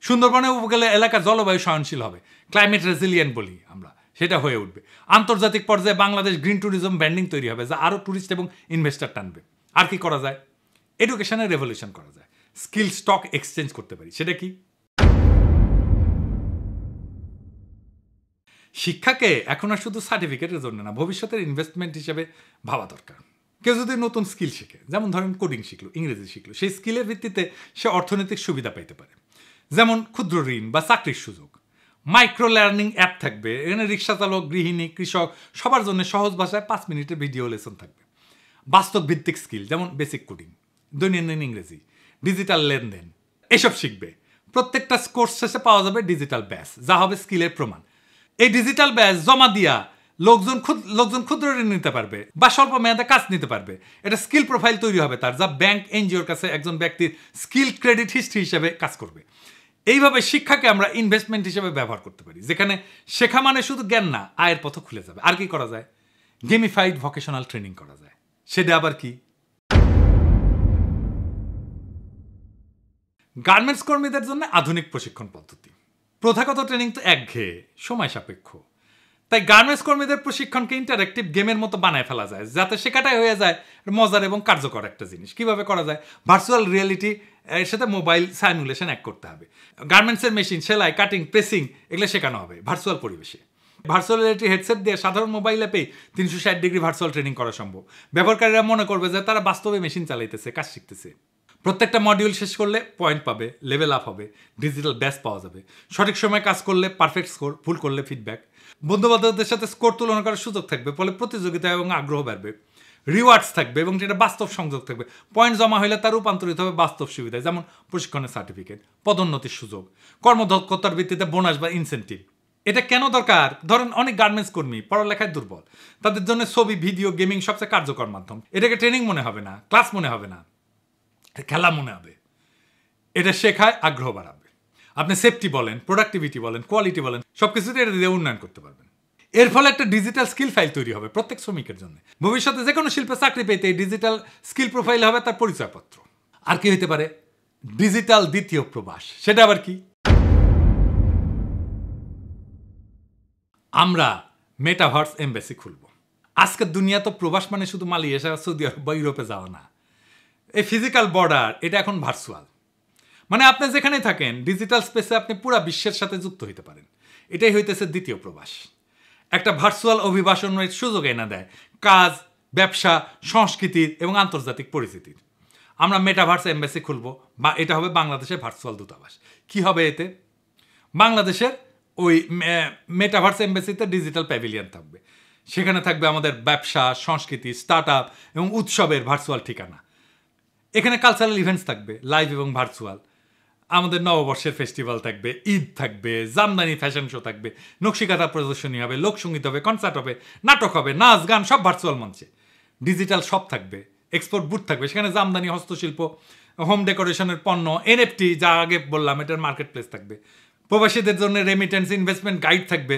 সুন্দরবনে উপকূলীয় এলাকার জলবায়ু সহনশীল হবে, ক্লাইমেট রেজিলিয়েন্ট বলি আমরা, সেটা হয়ে উঠবে। আন্তর্জাতিক পর্যায়ে বাংলাদেশ গ্রিন ট্যুরিজম ব্র্যান্ডিং তৈরি হবে, যা আরও ট্যুরিস্ট এবং ইনভেস্টর টানবে। আর কি করা যায়? এডুকেশনের রেভলিউশন করা যায়, স্কিল স্টক এক্সচেঞ্জ করতে পারি। সেটা কি? শিক্ষাকে এখন আর শুধু সার্টিফিকেটের জন্য না, ভবিষ্যতের ইনভেস্টমেন্ট হিসেবে ভাবা দরকার। কেউ যদি নতুন স্কিল শিখে, যেমন ধরেন কোডিং শিখলো, ইংরেজি শিখলো, সেই স্কিলের ভিত্তিতে সে অর্থনৈতিক সুবিধা পাইতে পারে। যেমন ক্ষুদ্র ঋণ বা চাকরির সুযোগ। মাইক্রো লার্নিং অ্যাপ থাকবে, এখানে রিক্সা চালক, গৃহিণী, কৃষক সবার জন্য সহজ ভাষায় 5 মিনিটের ভিডিও লেসন থাকবে। বাস্তব ভিত্তিক স্কিল যেমন বেসিক কোডিং, দৈনন্দিন ইংরেজি, ডিজিটাল লেনদেন এসব শিখবে। প্রত্যেকটা কোর্স শেষে পাওয়া যাবে ডিজিটাল ব্যাচ, যা হবে স্কিলের প্রমাণ। এই ডিজিটাল ব্যাচ জমা দিয়া লোকজন ক্ষুদ্র ঋণ নিতে পারবে বা স্বল্প মেয়াদে কাজ নিতে পারবে। এটা স্কিল প্রোফাইল তৈরি হবে তার, যা ব্যাংক, এনজিওর কাছে একজন ব্যক্তির স্কিল ক্রেডিট হিস্ট্রি হিসেবে কাজ করবে। এইভাবে শিক্ষাকে আমরা ইনভেস্টমেন্ট হিসেবে ব্যবহার করতে পারি, যেখানে শেখা মানে শুধু জ্ঞান না, আয়ের পথ খুলে যাবে। আর কি করা যায়? গেমিফাইড ভোকেশনাল ট্রেনিং করা যায়। সেটা আবার কি? গার্মেন্টস কর্মীদের জন্য আধুনিক প্রশিক্ষণ পদ্ধতি। প্রথাগত ট্রেনিং তো একঘেয়ে, সময় সাপেক্ষ। তাই গার্মেন্টস কর্মীদের প্রশিক্ষণকে ইন্টারেক্টিভ গেমের মতো বানায় ফেলা যায়, যাতে শেখাটাই হয়ে যায় মজার এবং কার্যকর একটা জিনিস। কিভাবে করা যায়? ভার্চুয়াল রিয়েলিটি এর সাথে মোবাইল সাইমুলেশন এক করতে হবে। গার্মেন্টসের মেশিন, সেলাই, কাটিং, প্রেসিং এগুলো শেখানো হবে ভার্চুয়াল পরিবেশে। ভার্চুয়াল রিয়েলিটি হেডসেট দিয়ে সাধারণ মোবাইল অ্যাপেই 360 ডিগ্রি ভার্চুয়াল ট্রেনিং করা সম্ভব। ব্যবহারকারীরা মনে করবে যে তারা বাস্তবে মেশিন চালাইতেছে, কাজ শিখতেছে। প্রত্যেকটা মডিউল শেষ করলে পয়েন্ট পাবে, লেভেল আপ হবে, ডিজিটাল ব্যাচ পাওয়া যাবে। সঠিক সময় কাজ করলে পারফেক্ট স্কোর, ভুল করলে ফিডব্যাক। বন্ধুবান্ধবদের সাথে স্কোর তুলনা করার সুযোগ থাকবে, ফলে প্রতিযোগিতা এবং আগ্রহ বাড়বে। রিওয়ার্ডস থাকবে এবং যেটা বাস্তব সংযোগ থাকবে। পয়েন্ট জমা হলে তার রূপান্তরিত হবে বাস্তব সুবিধায়, যেমন প্রশিক্ষণের সার্টিফিকেট, পদোন্নতির সুযোগ, কর্মদক্ষতার ভিত্তিতে বোনাস বা ইনসেন্টিভ। এটা কেন দরকার? ধরেন অনেক গার্মেন্টস কর্মী পড়ালেখায় দুর্বল, তাদের জন্য ছবি, ভিডিও, গেমিং সবচেয়ে কার্যকর মাধ্যম। এটাকে ট্রেনিং মনে হবে না, ক্লাস মনে হবে না, খেলা মনে হবে। এটা শেখায়, আগ্রহ বাড়াবে। আপনি সেফটি বলেন, প্রোডাক্টিভিটি বলেন, কোয়ালিটি বলেন, সবকিছুতে এটা দিয়ে উন্নয়ন করতে পারবেন। এর ফলে একটা ডিজিটাল স্কিল ফাইল তৈরি হবে প্রত্যেক শ্রমিকের জন্য। ভবিষ্যতে যে কোনো শিল্পে চাকরি পেতে এই ডিজিটাল স্কিল প্রোফাইল হবে তার পরিচয়পত্র। আর কি হইতে পারে? ডিজিটাল দ্বিতীয় প্রবাস। সেটা আবার কি? আমরা মেটাভার্স এমবেসি খুলব। আজকের দুনিয়া তো প্রবাস মানে শুধু মালয়েশিয়া, সৌদি আরব বা ইউরোপে যাওয়া না। এই ফিজিক্যাল বর্ডার এটা এখন ভার্চুয়াল। মানে আপনি যেখানেই থাকেন ডিজিটাল স্পেসে আপনি পুরো বিশ্বের সাথে যুক্ত হইতে পারেন। এটাই হইতেছে দ্বিতীয় প্রবাস। একটা ভার্চুয়াল অভিবাসনের সুযোগ এনে দেয় কাজ, ব্যবসা, সংস্কৃতির এবং আন্তর্জাতিক পরিচিতির। আমরা মেটাভার্স এমবেসি খুলব, বা এটা হবে বাংলাদেশের ভার্চুয়াল দূতাবাস। কি হবে এতে? বাংলাদেশের ওই মেটাভার্স এমবেসিতে ডিজিটাল প্যাভিলিয়ন থাকবে। সেখানে থাকবে আমাদের ব্যবসা, সংস্কৃতি, স্টার্ট আপ এবং উৎসবের ভার্চুয়াল ঠিকানা। এখানে কালচারাল ইভেন্টস থাকবে, লাইভ এবং ভার্চুয়াল। আমাদের নববর্ষের ফেস্টিভ্যাল থাকবে, ঈদ থাকবে, জামদানি ফ্যাশন শো থাকবে, নকশিকাঁথা প্রদর্শনী হবে, লোকসঙ্গীত হবে, কনসার্ট হবে, নাটক হবে, নাচ গান সব ভার্চুয়াল মঞ্চে। ডিজিটাল শপ থাকবে, এক্সপোর্ট বুথ থাকবে, সেখানে জামদানি, হস্তশিল্প, হোম ডেকোরেশনের পণ্য, এনএফটি যা আগে বললাম এটার মার্কেট প্লেস থাকবে। প্রবাসীদের জন্য রেমিটেন্স ইনভেস্টমেন্ট গাইড থাকবে,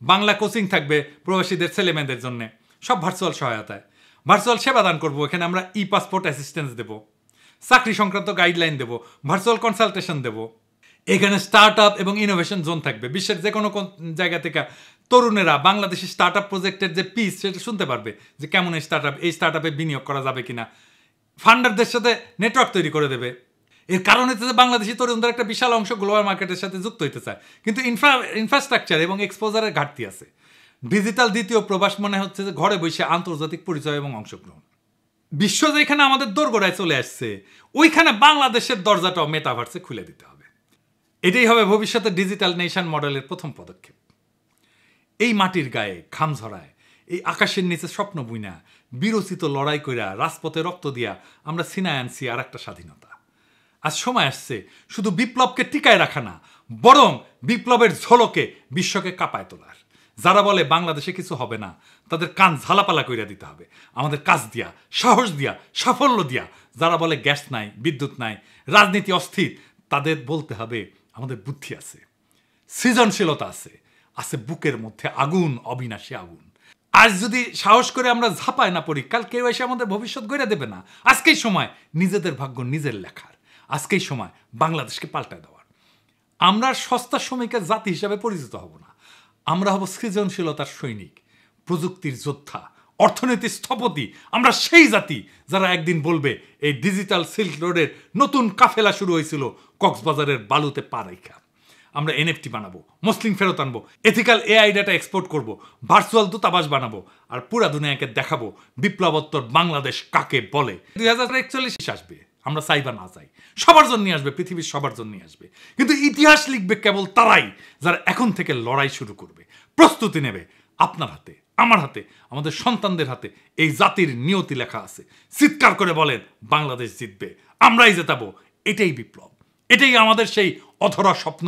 বাংলা কোচিং থাকবে প্রবাসীদের ছেলেমেয়েদের জন্য, সব ভার্চুয়াল সহায়তায়। ভার্চুয়াল সেবা দান করবো। এখানে আমরা ই পাসপোর্ট অ্যাসিস্ট্যান্স দেবো, চাকরি সংক্রান্ত গাইডলাইন দেবো, ভার্চুয়াল কনসালটেশন দেবো। এখানে স্টার্ট আপ এবং ইনোভেশন জোন থাকবে। বিশ্বের যে কোনো জায়গা থেকে তরুণেরা বাংলাদেশি স্টার্ট আপ প্রজেক্টের যে পিস সেটা শুনতে পারবে, যে কেমন এই স্টার্ট আপে বিনিয়োগ করা যাবে কিনা। ফান্ডারদের সাথে নেটওয়ার্ক তৈরি করে দেবে। এর কারণ হচ্ছে যে বাংলাদেশি তরুণদের একটা বিশাল অংশ গ্লোবাল মার্কেটের সাথে যুক্ত হতে চায়, কিন্তু ইনফ্রাস্ট্রাকচার এবং এক্সপোজারের ঘাটতি আছে। ডিজিটাল দ্বিতীয় প্রবাস মনে হচ্ছে যে ঘরে বসে আন্তর্জাতিক পরিচয় এবং অংশগ্রহণ। বিশ্ব যেখানে আমাদের দোরগোড়ায় চলে আসছে, ওইখানে বাংলাদেশের দরজাটাও মেটাভার্সে খুলে দিতে হবে। এটাই হবে ভবিষ্যতে ডিজিটাল নেশন মডেলের প্রথম পদক্ষেপ। এই মাটির গায়ে ঘাম ঝরায়, এই আকাশের নিচে স্বপ্ন বুইনা, বিরচিত লড়াই কইরা, রাজপথে রক্ত দিয়া আমরা ছিনায় আনছি আর একটা স্বাধীনতা। আজ সময় আসছে শুধু বিপ্লবকে টিকায় রাখা না, বরং বিপ্লবের ঝলকে বিশ্বকে কাঁপায় তোলার। যারা বলে বাংলাদেশে কিছু হবে না, তাদের কান ঝালাপালা কইরা দিতে হবে আমাদের কাজ দিয়া, সাহস দিয়া, সাফল্য দিয়া। যারা বলে গ্যাস নাই, বিদ্যুৎ নাই, রাজনীতি অস্থির, তাদের বলতে হবে আমাদের বুদ্ধি আছে, সৃজনশীলতা আছে, আছে বুকের মধ্যে আগুন, অবিনাশী আগুন। আজ যদি সাহস করে আমরা ঝাঁপায় না পড়ি, কাল কেউ এসে আমাদের ভবিষ্যৎ গড়ে দেবে না। আজকেই সময় নিজেদের ভাগ্য নিজের লেখার, আজকেই সময় বাংলাদেশকে পাল্টায় দেওয়ার। আমরা সস্তা শ্রমিকের জাতি হিসাবে পরিচিত হব না, আমরা হব সৃজনশীলতার সৈনিক, প্রযুক্তির যোদ্ধা, অর্থনীতির স্থপতি। আমরা সেই জাতি যারা একদিন বলবে এই ডিজিটাল সিল্ক রোডের নতুন কাফেলা শুরু হয়েছিল কক্সবাজারের বালুতে পা রাইখা। আমরা এনএফটি বানাবো, মুসলিম ফেরত আনবো, এথিক্যাল এআই ডাটা এক্সপোর্ট করব, ভার্চুয়াল দূতাবাস বানাবো, আর পুরা দুনিয়াকে দেখাবো বিপ্লবোত্তর বাংলাদেশ কাকে বলে। 2041 আসবে, আমরা চাই বা না চাই, সবার জন্য আসবে, পৃথিবীর সবার জন্য আসবে। কিন্তু ইতিহাস লিখবে কেবল তারাই যারা এখন থেকে লড়াই শুরু করবে, প্রস্তুতি নেবে। আপনার হাতে, আমার হাতে, আমাদের সন্তানদের হাতে এই জাতির নিয়তি লেখা আছে। চিৎকার করে বলেন বাংলাদেশ জিতবে, আমরাই জেতাবো। এটাই বিপ্লব, এটাই আমাদের সেই অধরা স্বপ্ন,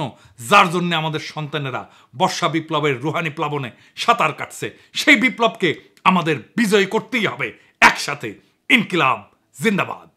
যার জন্য আমাদের সন্তানেরা বর্ষা বিপ্লবের রুহানি প্লাবনে সাঁতার কাটছে। সেই বিপ্লবকে আমাদের বিজয় করতেই হবে একসাথে। ইনকিলাব জিন্দাবাদ।